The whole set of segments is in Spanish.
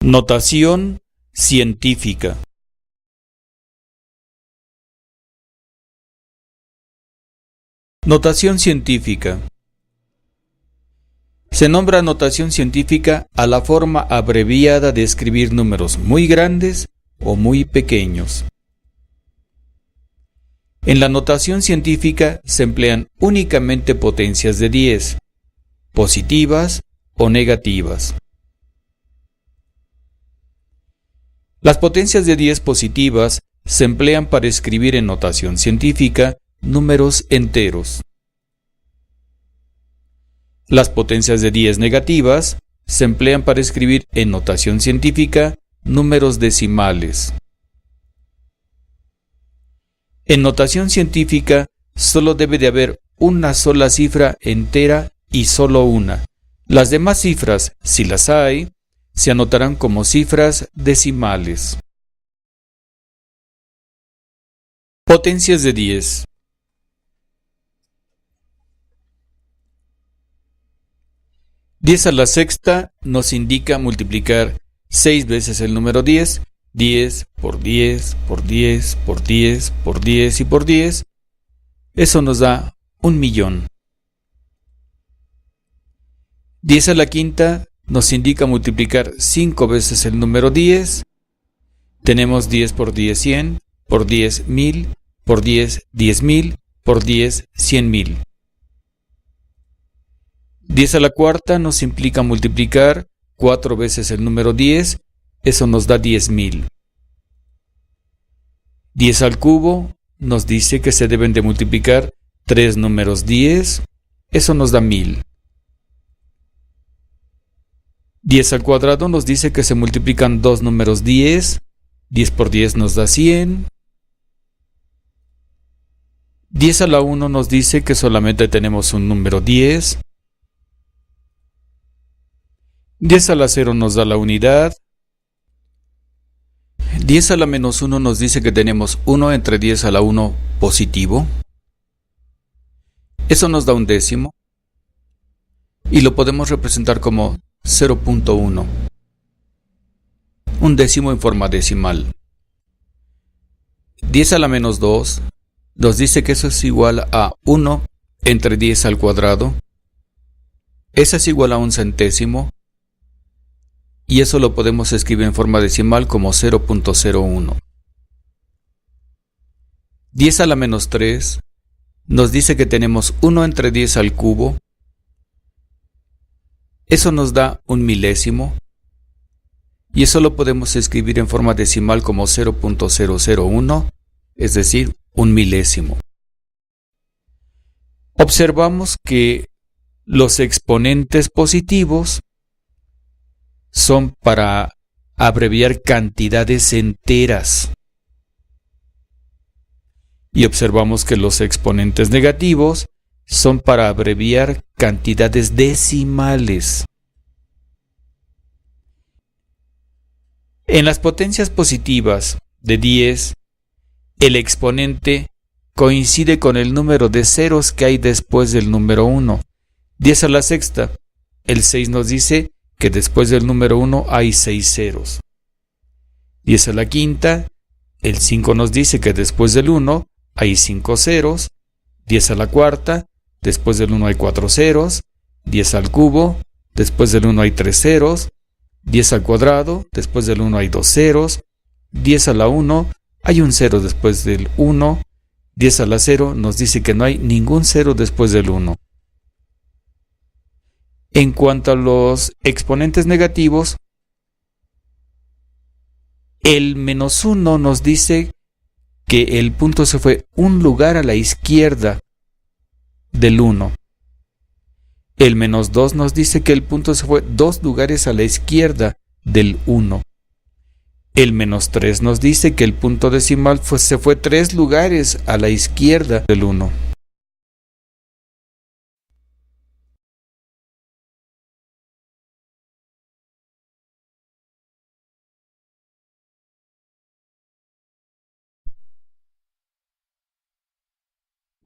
Notación científica. Notación científica. Se nombra notación científica a la forma abreviada de escribir números muy grandes o muy pequeños. En la notación científica se emplean únicamente potencias de 10, positivas o negativas. Las potencias de 10 positivas se emplean para escribir en notación científica números enteros. Las potencias de 10 negativas se emplean para escribir en notación científica números decimales. En notación científica solo debe de haber una sola cifra entera y solo una. Las demás cifras, si las hay, se anotarán como cifras decimales. Potencias de 10. Diez a la sexta nos indica multiplicar 6 veces el número 10, 10 por 10 por 10 por 10 por 10 y por 10. Eso nos da 1.000.000. 10 a la quinta nos indica multiplicar 5 veces el número 10. Tenemos 10 por 10, 100, por 10, 1000, por 10, 10.000, por 10, 100.000. 10 a la cuarta nos implica multiplicar 4 veces el número 10. Eso nos da 10.000. 10 al cubo nos dice que se deben de multiplicar 3 números 10. Eso nos da 1.000. 10 al cuadrado nos dice que se multiplican 2 números 10. 10 por 10 nos da 100. 10 a la 1 nos dice que solamente tenemos un número 10. 10 a la 0 nos da la unidad. 10 a la menos 1 nos dice que tenemos 1 entre 10 a la 1 positivo. Eso nos da un décimo. Y lo podemos representar como 0.1. Un décimo en forma decimal. 10 a la menos 2 nos dice que eso es igual a 1 entre 10 al cuadrado. Eso es igual a un centésimo. Y eso lo podemos escribir en forma decimal como 0.01. 10 a la menos 3 nos dice que tenemos 1 entre 10 al cubo. Eso nos da un milésimo. Y eso lo podemos escribir en forma decimal como 0.001, es decir, un milésimo. Observamos que los exponentes positivos son para abreviar cantidades enteras. Y observamos que los exponentes negativos son para abreviar cantidades decimales. En las potencias positivas de 10, el exponente coincide con el número de ceros que hay después del número 1. 10 a la sexta, el 6 nos dice que después del número 1 hay 6 ceros. 10 a la quinta, el 5 nos dice que después del 1 hay 5 ceros. 10 a la cuarta, después del 1 hay 4 ceros. 10 al cubo, después del 1 hay 3 ceros. 10 al cuadrado, después del 1 hay 2 ceros. 10 a la 1, hay un 0 después del 1. 10 a la 0 nos dice que no hay ningún 0 después del 1. En cuanto a los exponentes negativos, el menos 1 nos dice que el punto se fue un lugar a la izquierda del 1. El menos 2 nos dice que el punto se fue 2 lugares a la izquierda del 1. El menos 3 nos dice que el punto decimal se fue 3 lugares a la izquierda del 1.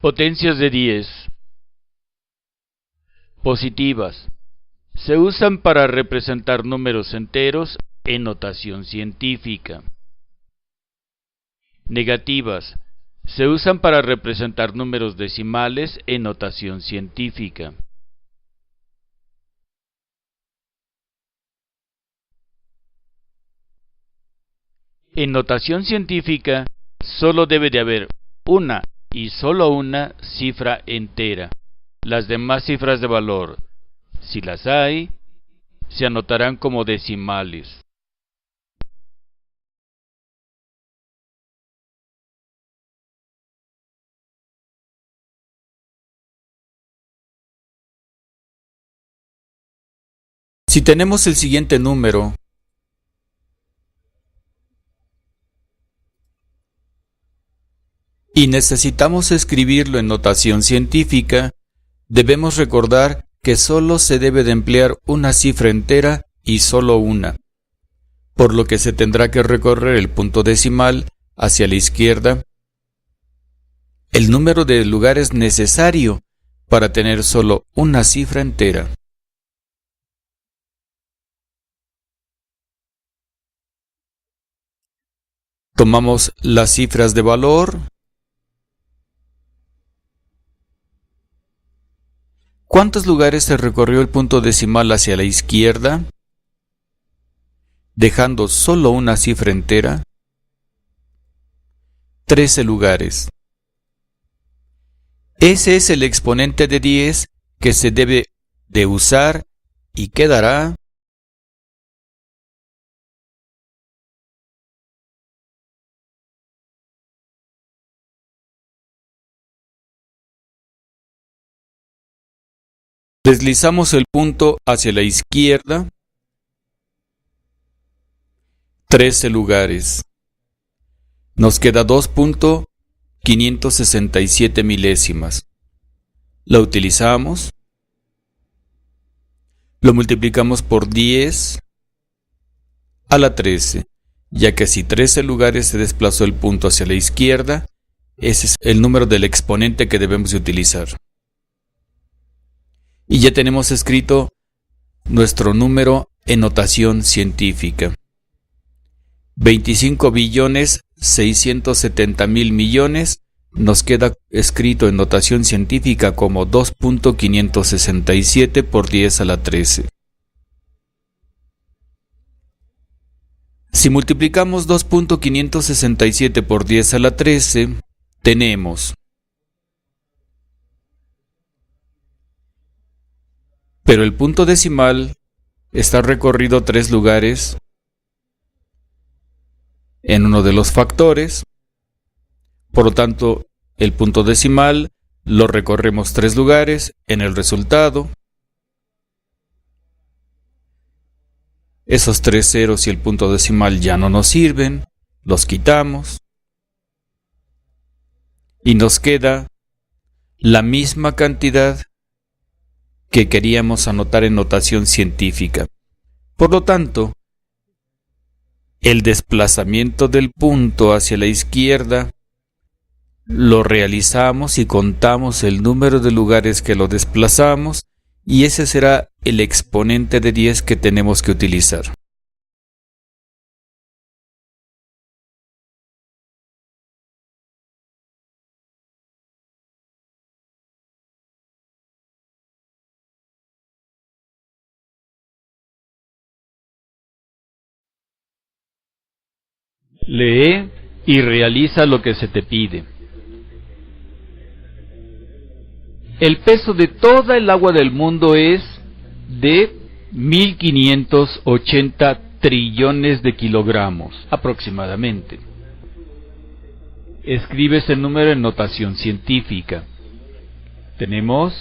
Potencias de 10. Positivas. Se usan para representar números enteros en notación científica. Negativas. Se usan para representar números decimales en notación científica. En notación científica, solo debe de haber una y solo una cifra entera. Las demás cifras de valor, si las hay, se anotarán como decimales. Si tenemos el siguiente número y necesitamos escribirlo en notación científica, debemos recordar que solo se debe de emplear una cifra entera y solo una, por lo que se tendrá que recorrer el punto decimal hacia la izquierda. El número de lugares necesario para tener solo una cifra entera. Tomamos las cifras de valor. ¿Cuántos lugares se recorrió el punto decimal hacia la izquierda, dejando solo una cifra entera? 13 lugares. Ese es el exponente de 10 que se debe de usar y quedará deslizamos el punto hacia la izquierda, 13 lugares. Nos queda 2.567 milésimas. La utilizamos, lo multiplicamos por 10 a la 13, ya que si 13 lugares se desplazó el punto hacia la izquierda, ese es el número del exponente que debemos de utilizar. Y ya tenemos escrito nuestro número en notación científica. 25.670.000 millones nos queda escrito en notación científica como 2.567 por 10 a la 13. Si multiplicamos 2.567 por 10 a la 13, tenemos. Pero el punto decimal está recorrido 3 lugares en uno de los factores. Por lo tanto, el punto decimal lo recorremos 3 lugares en el resultado. Esos 3 ceros y el punto decimal ya no nos sirven, los quitamos. Y nos queda la misma cantidad que queríamos anotar en notación científica. Por lo tanto, el desplazamiento del punto hacia la izquierda lo realizamos y contamos el número de lugares que lo desplazamos, y ese será el exponente de 10 que tenemos que utilizar. Lee y realiza lo que se te pide. El peso de toda el agua del mundo es de 1.580 trillones de kilogramos, aproximadamente. Escribe ese número en notación científica. Tenemos: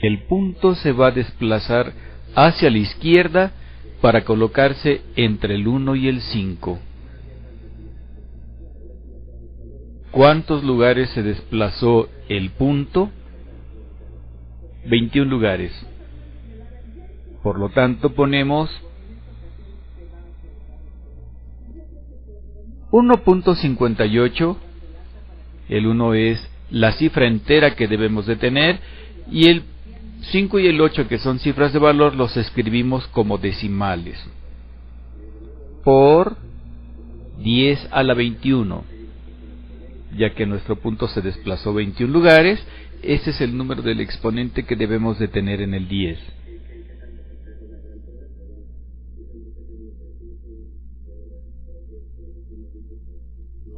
el punto se va a desplazar hacia la izquierda para colocarse entre el 1 y el 5. ¿Cuántos lugares se desplazó el punto? 21 lugares. Por lo tanto, ponemos 1.58. El 1 es la cifra entera que debemos de tener, y el 5 y el 8, que son cifras de valor, los escribimos como decimales. Por 10 a la 21, ya que nuestro punto se desplazó 21 lugares, ese es el número del exponente que debemos de tener en el 10.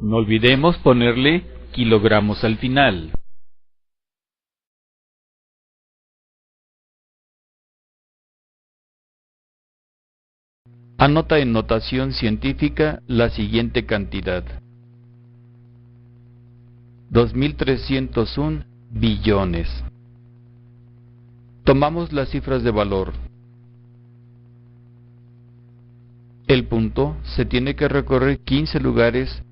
No olvidemos ponerle kilogramos al final. Anota en notación científica la siguiente cantidad: 2.301 billones. Tomamos las cifras de valor. El punto se tiene que recorrer 15 lugares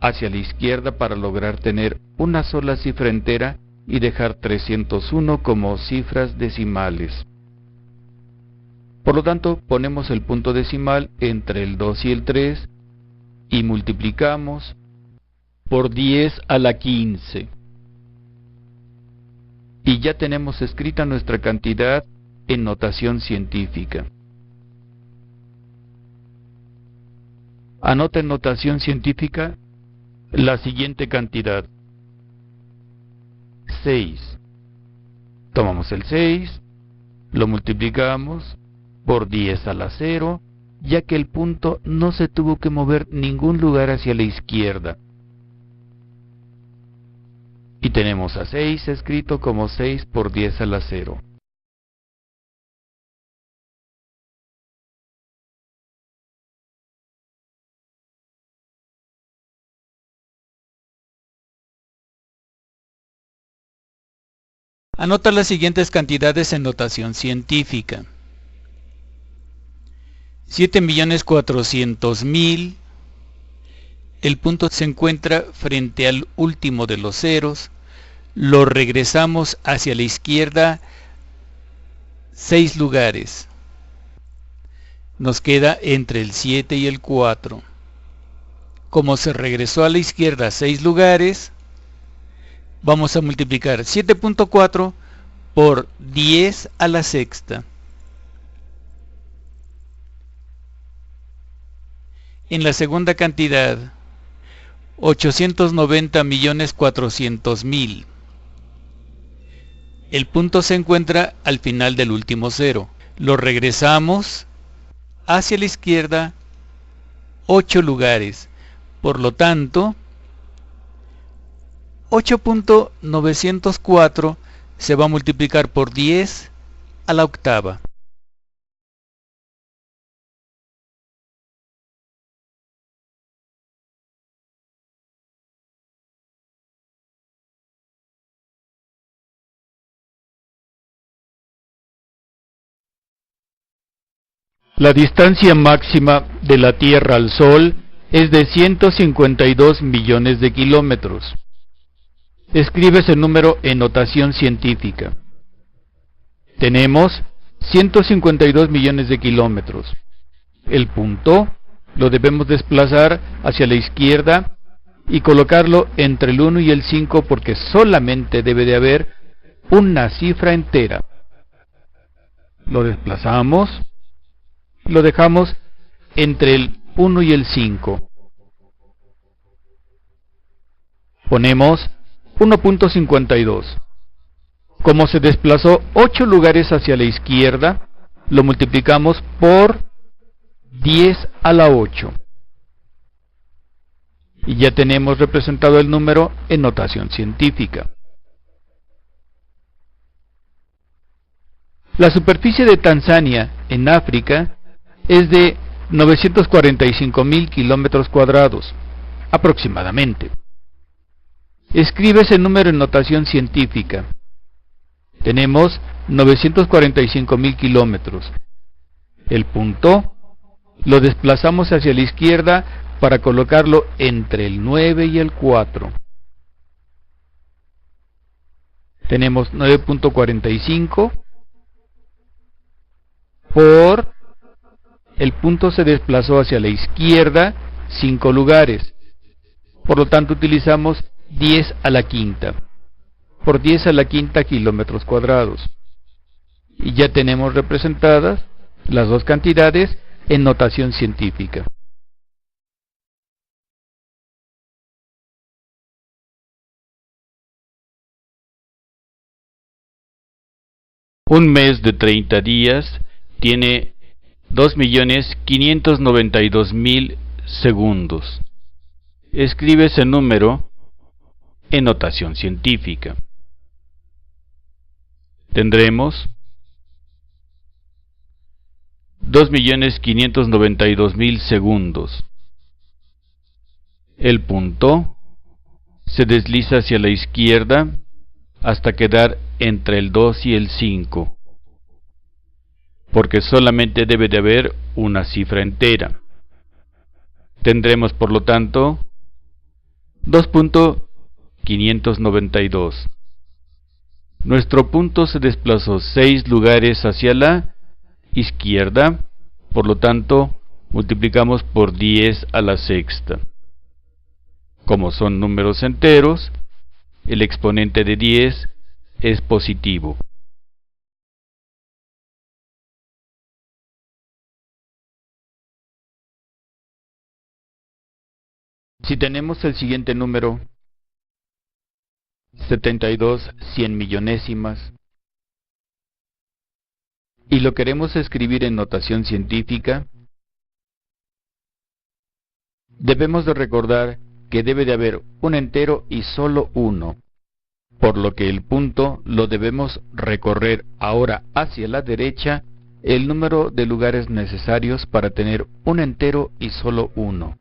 hacia la izquierda para lograr tener una sola cifra entera y dejar 301 como cifras decimales. Por lo tanto, ponemos el punto decimal entre el 2 y el 3 y multiplicamos por 10 a la 15. Y ya tenemos escrita nuestra cantidad en notación científica. Anota en notación científica la siguiente cantidad: 6. Tomamos el 6, lo multiplicamos por 10 a la 0, ya que el punto no se tuvo que mover ningún lugar hacia la izquierda. Y tenemos a 6 escrito como 6 por 10 a la 0. Anota las siguientes cantidades en notación científica: 7.400.000. El punto se encuentra frente al último de los ceros. Lo regresamos hacia la izquierda 6 lugares. Nos queda entre el 7 y el 4. Como se regresó a la izquierda 6 lugares, vamos a multiplicar 7.4 por 10 a la sexta. En la segunda cantidad, 890.400.000. El punto se encuentra al final del último cero. Lo regresamos hacia la izquierda 8 lugares. Por lo tanto, 8.904 se va a multiplicar por 10 a la octava. La distancia máxima de la Tierra al Sol es de 152 millones de kilómetros. Escribe ese número en notación científica. Tenemos 152 millones de kilómetros. El punto lo debemos desplazar hacia la izquierda y colocarlo entre el 1 y el 5 porque solamente debe de haber una cifra entera. Lo desplazamos. Lo dejamos entre el 1 y el 5. Ponemos 1.52. Como se desplazó 8 lugares hacia la izquierda, lo multiplicamos por 10 a la 8. Y ya tenemos representado el número en notación científica. La superficie de Tanzania, en África, es de 945.000 kilómetros cuadrados, aproximadamente. Escribe ese número en notación científica. Tenemos 945.000 kilómetros. El punto lo desplazamos hacia la izquierda para colocarlo entre el 9 y el 4. Tenemos 9.45 por... El punto se desplazó hacia la izquierda 5 lugares. Por lo tanto utilizamos 10 a la quinta. por 10 a la quinta kilómetros cuadrados. Y ya tenemos representadas las dos cantidades en notación científica. Un mes de 30 días tiene 2.592.000 segundos. Escribe ese número en notación científica. Tendremos 2.592.000 segundos. El punto se desliza hacia la izquierda hasta quedar entre el 2 y el 5, porque solamente debe de haber una cifra entera. Tendremos, por lo tanto, 2.592. Nuestro punto se desplazó 6 lugares hacia la izquierda, por lo tanto, multiplicamos por 10 a la sexta. Como son números enteros, el exponente de 10 es positivo. Si tenemos el siguiente número, 72 cien millonésimas, y lo queremos escribir en notación científica, debemos de recordar que debe de haber un entero y solo uno, por lo que el punto lo debemos recorrer ahora hacia la derecha el número de lugares necesarios para tener un entero y solo uno.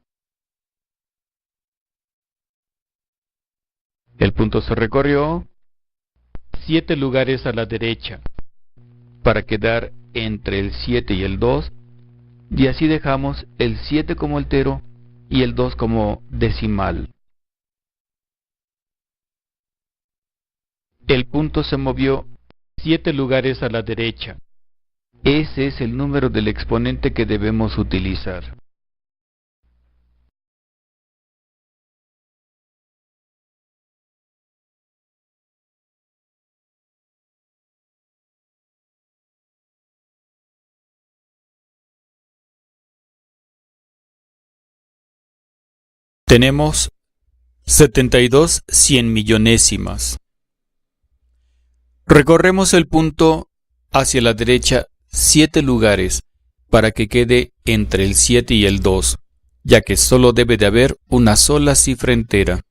El punto se recorrió 7 lugares a la derecha para quedar entre el 7 y el 2, y así dejamos el 7 como entero y el 2 como decimal. El punto se movió 7 lugares a la derecha. Ese es el número del exponente que debemos utilizar. Tenemos 72 cien millonésimas. Recorremos el punto hacia la derecha 7 lugares para que quede entre el 7 y el 2, ya que solo debe de haber una sola cifra entera.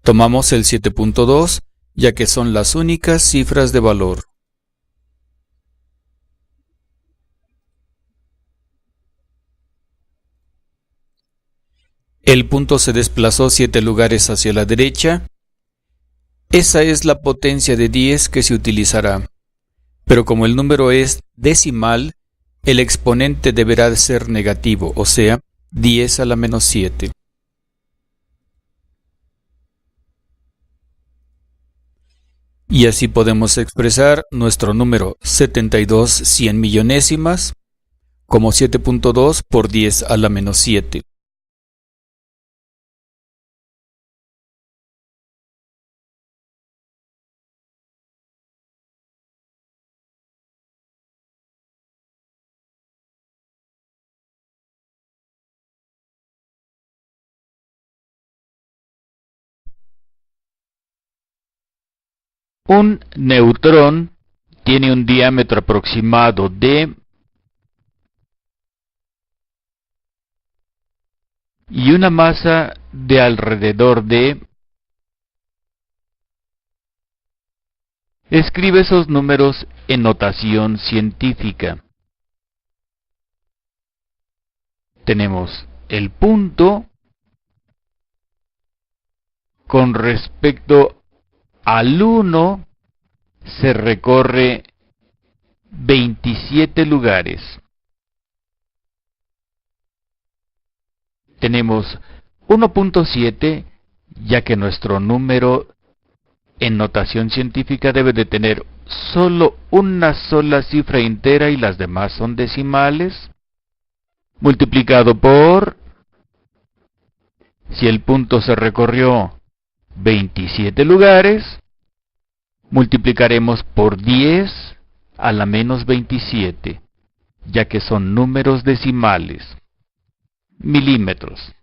Tomamos el 7.2, ya que son las únicas cifras de valor. El punto se desplazó 7 lugares hacia la derecha. Esa es la potencia de 10 que se utilizará. Pero como el número es decimal, el exponente deberá de ser negativo, o sea, 10 a la menos 7. Y así podemos expresar nuestro número 72 cien millonésimas como 7.2 por 10 a la menos 7. Un neutrón tiene un diámetro aproximado de y una masa de alrededor de. Escribe esos números en notación científica. Tenemos el punto con respecto al 1 se recorre 27 lugares. Tenemos 1.7, ya que nuestro número en notación científica debe de tener solo una sola cifra entera y las demás son decimales, multiplicado por Si el punto se recorrió 27 lugares, multiplicaremos por 10 a la menos 27, ya que son números decimales. Milímetros.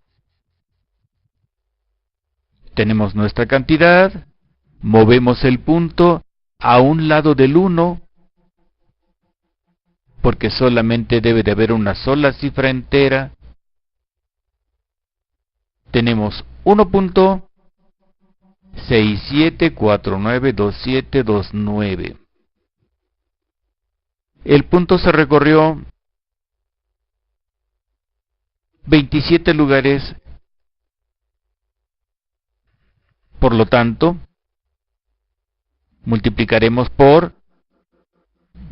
Tenemos nuestra cantidad, movemos el punto a un lado del 1, porque solamente debe de haber una sola cifra entera. Tenemos 1.67492729. El punto se recorrió 27 lugares, por lo tanto, multiplicaremos por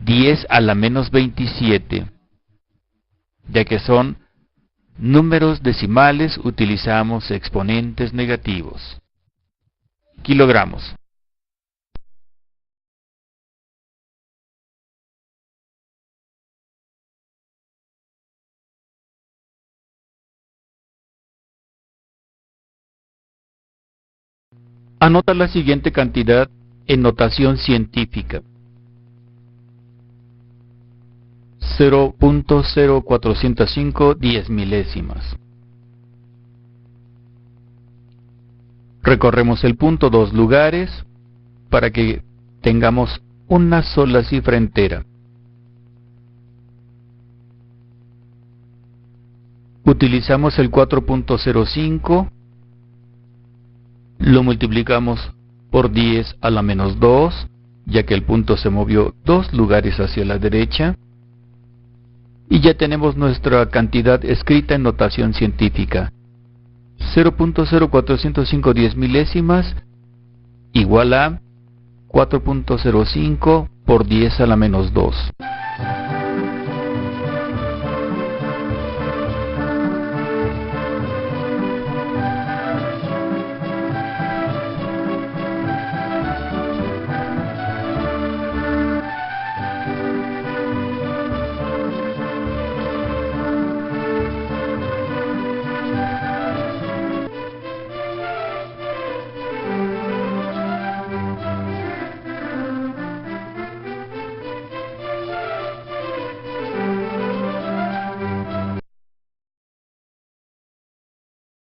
10 a la menos 27, ya que son números decimales, utilizamos exponentes negativos. Kilogramos. Anota la siguiente cantidad en notación científica. 0.0405 10 milésimas. Recorremos el punto 2 lugares para que tengamos una sola cifra entera. Utilizamos el 4.05, lo multiplicamos por 10 a la menos 2, ya que el punto se movió 2 lugares hacia la derecha. Y ya tenemos nuestra cantidad escrita en notación científica. 0.0405 10 milésimas igual a 4.05 por 10 a la menos 2.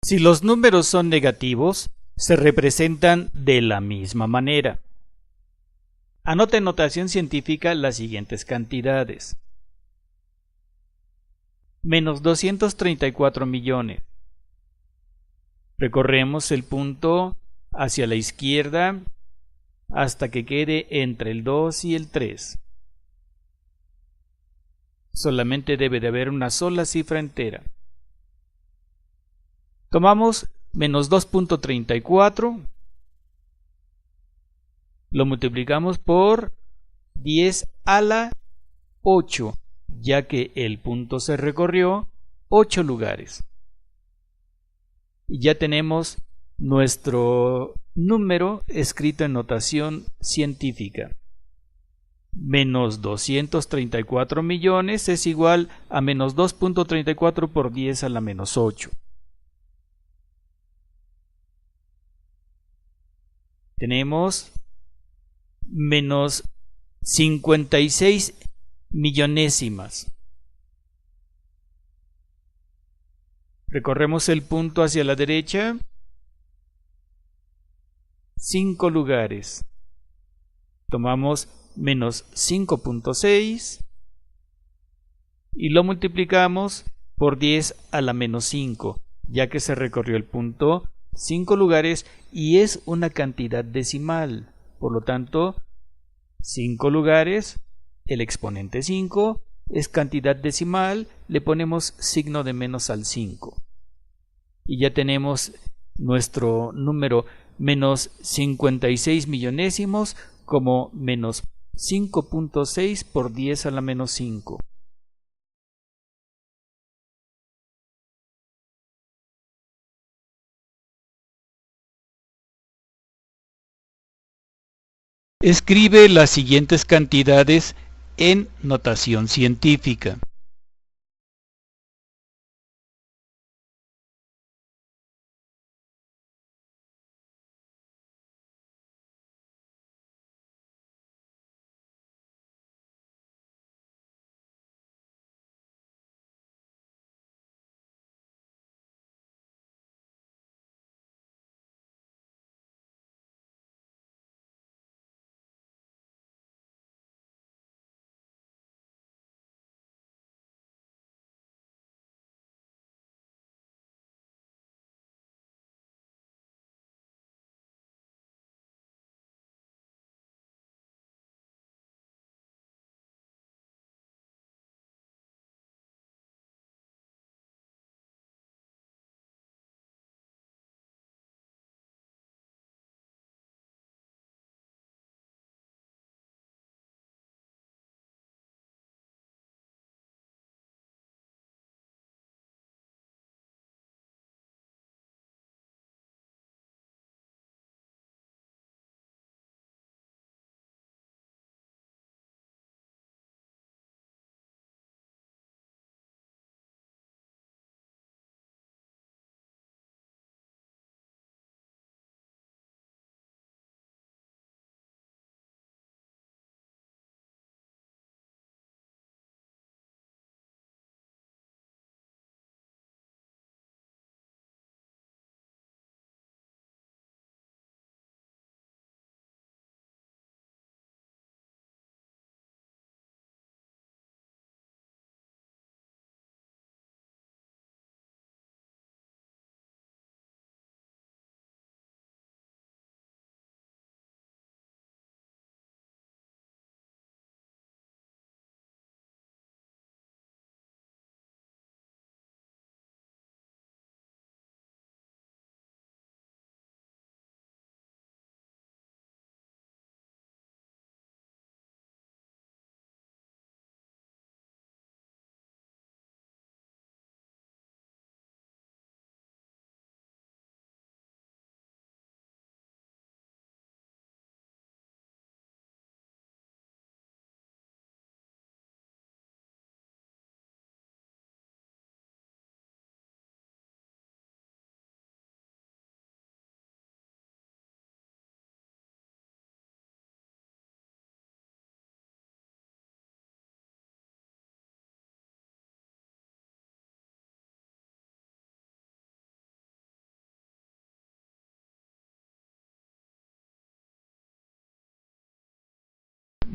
Si los números son negativos, se representan de la misma manera. Anota en notación científica las siguientes cantidades. Menos 234 millones. Recorremos el punto hacia la izquierda hasta que quede entre el 2 y el 3. Solamente debe de haber una sola cifra entera. Tomamos menos 2.34, lo multiplicamos por 10 a la 8, ya que el punto se recorrió 8 lugares. Y ya tenemos nuestro número escrito en notación científica. Menos 234 millones es igual a menos 2.34 por 10 a la menos 8. Tenemos menos 56 millonésimas. Recorremos el punto hacia la derecha 5 lugares. Tomamos menos 5.6 y lo multiplicamos por 10 a la menos 5, ya que se recorrió el punto 5 lugares y es una cantidad decimal. Por lo tanto, 5 lugares, el exponente 5 es cantidad decimal, le ponemos signo de menos al 5. Y ya tenemos nuestro número menos 56 millonésimos como menos 5.6 por 10 a la menos 5. Escribe las siguientes cantidades en notación científica.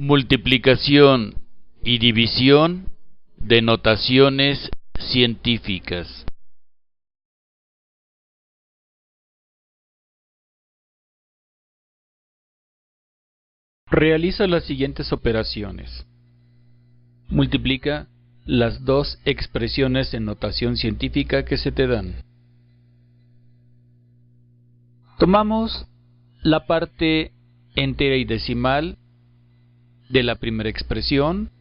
Multiplicación y división de notaciones científicas. Realiza las siguientes operaciones. Multiplica las dos expresiones en notación científica que se te dan. Tomamos la parte entera y decimal de la primera expresión,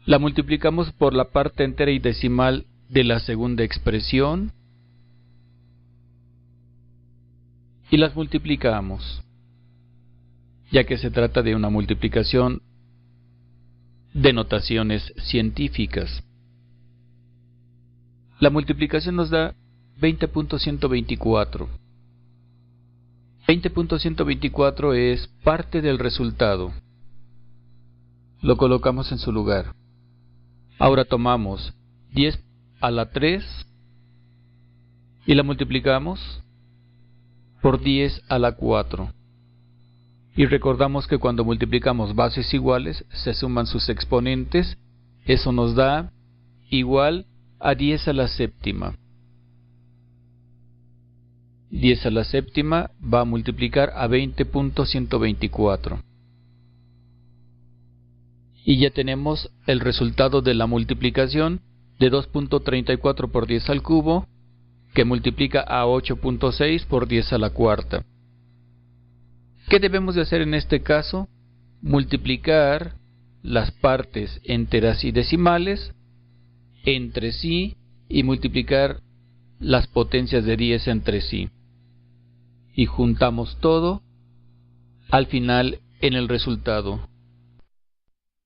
la multiplicamos por la parte entera y decimal de la segunda expresión y las multiplicamos, ya que se trata de una multiplicación de notaciones científicas. La multiplicación nos da 20.124. 20.124 es parte del resultado. Lo colocamos en su lugar. Ahora tomamos 10 a la 3 y la multiplicamos por 10 a la 4. Y recordamos que cuando multiplicamos bases iguales se suman sus exponentes. Eso nos da igual a 10 a la séptima. 10 a la séptima va a multiplicar a 20.124. Y ya tenemos el resultado de la multiplicación de 2.34 por 10 al cubo, que multiplica a 8.6 por 10 a la cuarta. ¿Qué debemos de hacer en este caso? Multiplicar las partes enteras y decimales entre sí y multiplicar las potencias de 10 entre sí. Y juntamos todo al final en el resultado.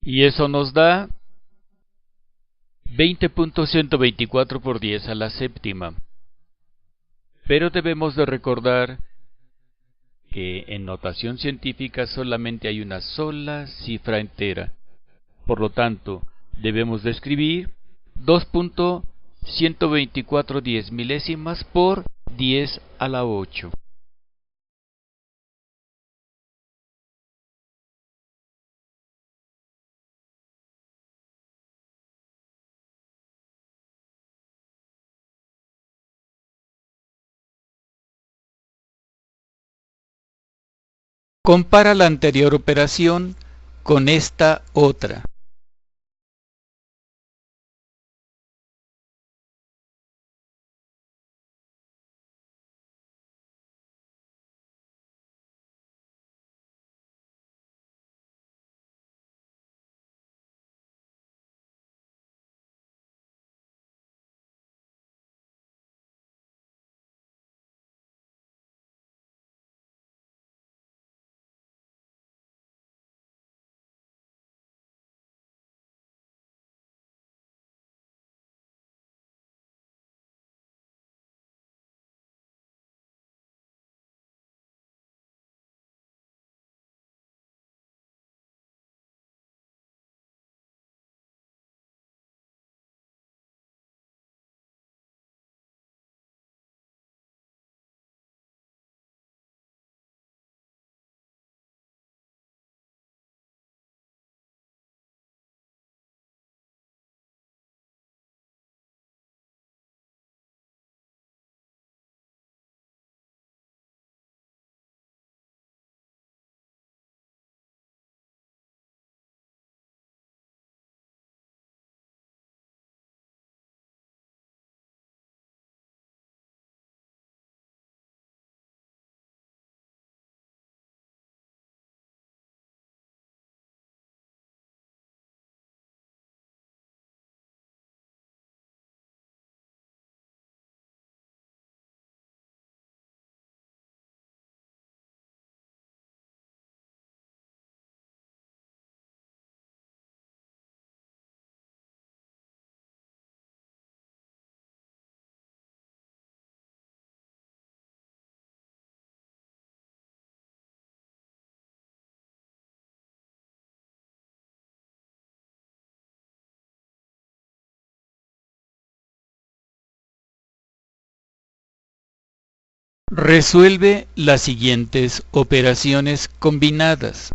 Y eso nos da 20.124 por 10 a la séptima. Pero debemos de recordar que en notación científica solamente hay una sola cifra entera. Por lo tanto, debemos de escribir 2.124 10 milésimas por 10 a la 8. Compara la anterior operación con esta otra. Resuelve las siguientes operaciones combinadas.